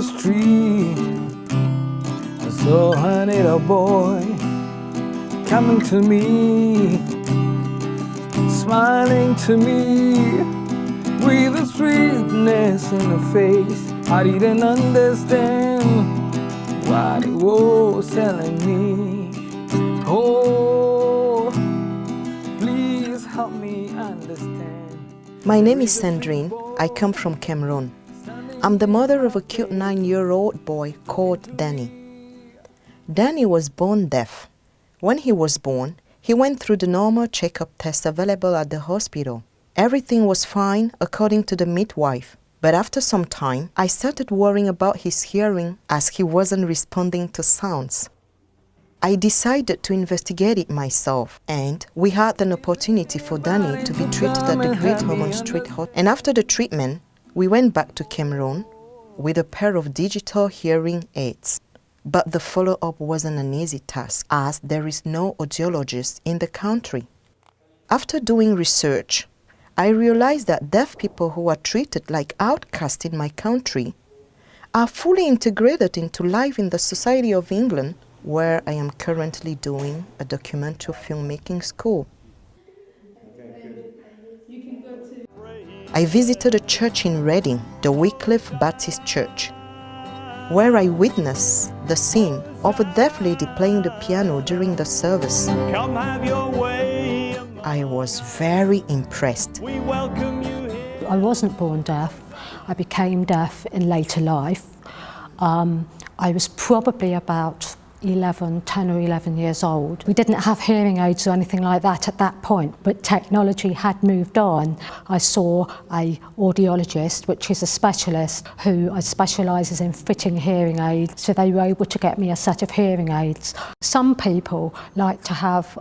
street, I saw a little boy coming to me, smiling to me with a sweetness in the face. I didn't understand what he was telling me. Oh, please help me understand. My name is Sandrine. I come from Cameroon. I'm the mother of a cute 9-year-old boy called Danny. Danny was born deaf. When he was born, he went through the normal checkup tests available at the hospital. Everything was fine according to the midwife. But after some time, I started worrying about his hearing as he wasn't responding to sounds. I decided to investigate it myself, and we had an opportunity for Danny to be treated at the Great Ormond Street Hospital. And after the treatment, we went back to Cameroon with a pair of digital hearing aids. But the follow-up wasn't an easy task, as there is no audiologist in the country. After doing research, I realized that deaf people who are treated like outcasts in my country are fully integrated into life in the Society of England, where I am currently doing a documentary filmmaking school. I visited a church in Reading, the Wycliffe Baptist Church, where I witnessed the scene of a deaf lady playing the piano during the service. Come have your way. I was very impressed. We welcome you here. I wasn't born deaf. I became deaf in later life. I was probably about 10 or 11 years old. We didn't have hearing aids or anything like that at that point, but technology had moved on. I saw an audiologist, which is a specialist who specialises in fitting hearing aids, so they were able to get me a set of hearing aids. Some people like to have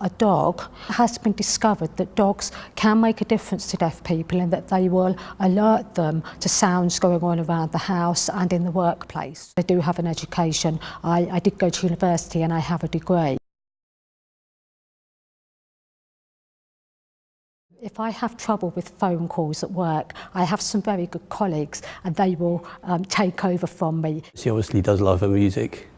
a dog. It has been discovered that dogs can make a difference to deaf people and that they will alert them to sounds going on around the house and in the workplace. I do have an education. I did go to university and I have a degree. If I have trouble with phone calls at work, I have some very good colleagues and they will take over from me. She obviously does love her music.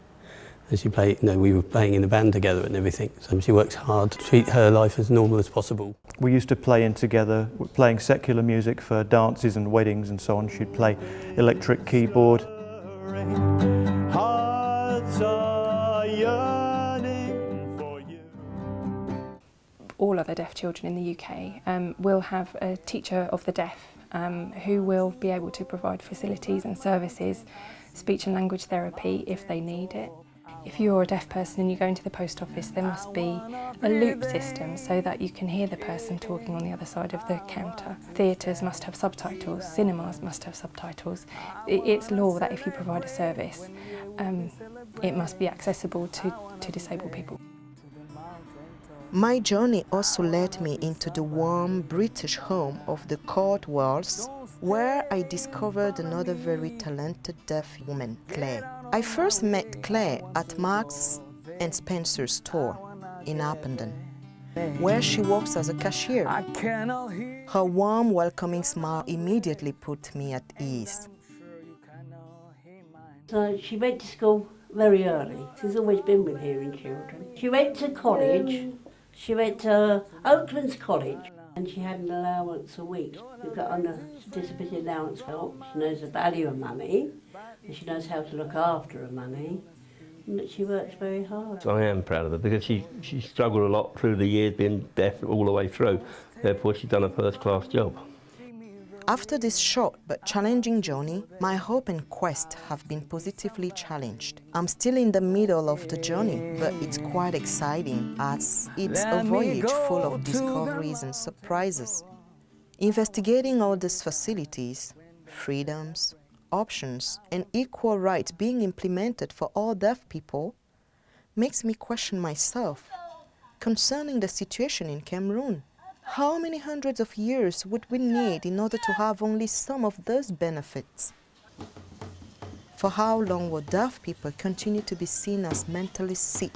And she we were playing in a band together and everything, so she works hard to treat her life as normal as possible. We used to play in together, playing secular music for dances and weddings and so on. She'd play electric keyboard. Hearts are yearning for you. All other deaf children in the UK will have a teacher of the deaf who will be able to provide facilities and services, speech and language therapy if they need it. If you're a deaf person and you go into the post office, there must be a loop system so that you can hear the person talking on the other side of the counter. Theatres must have subtitles, cinemas must have subtitles. It's law that if you provide a service, it must be accessible to disabled people. My journey also led me into the warm British home of the Caldwells, where I discovered another very talented deaf woman, Claire. I first met Claire at Marks and Spencer's store in Appendon, where she works as a cashier. Her warm, welcoming smile immediately put me at ease. So she went to school very early. She's always been with hearing children. She went to college. She went to Oaklands College and she had an allowance a week. We've got on a disability allowance help. She knows the value of money and she knows how to look after her money, and that she works very hard. I am proud of her because she struggled a lot through the years, being deaf all the way through. Therefore she's done a first-class job. After this short but challenging journey, my hope and quest have been positively challenged. I'm still in the middle of the journey, but it's quite exciting as it's a voyage full of discoveries and surprises. Investigating all these facilities, freedoms, options, and equal rights being implemented for all deaf people makes me question myself concerning the situation in Cameroon. How many hundreds of years would we need in order to have only some of those benefits? For how long will deaf people continue to be seen as mentally sick?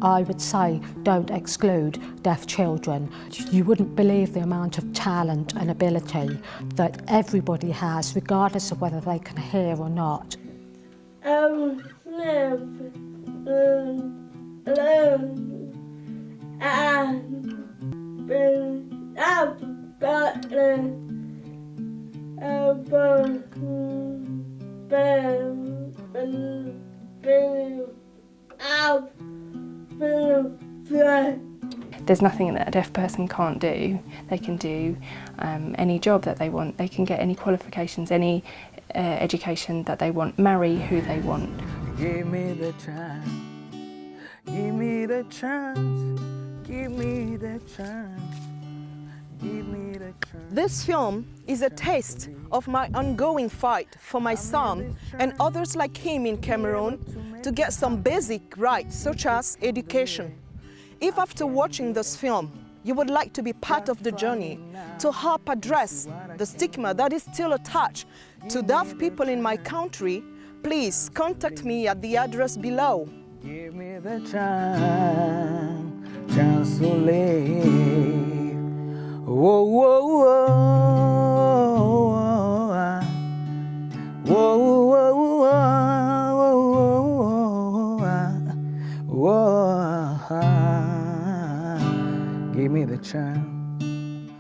I would say don't exclude deaf children. You wouldn't believe the amount of talent and ability that everybody has, regardless of whether they can hear or not. There's nothing that a deaf person can't do. They can do any job that they want. They can get any qualifications, any education that they want, marry who they want. Give me the chance, give me the chance, give me the chance, give me the chance. This film is a taste of my ongoing fight for my son and others like him in Cameroon to get some basic rights such as education. If after watching this film you would like to be part of the journey to help address the stigma that is still attached to deaf people in my country, please contact me at the address below. Give me the chance to live. Whoa, whoa, whoa.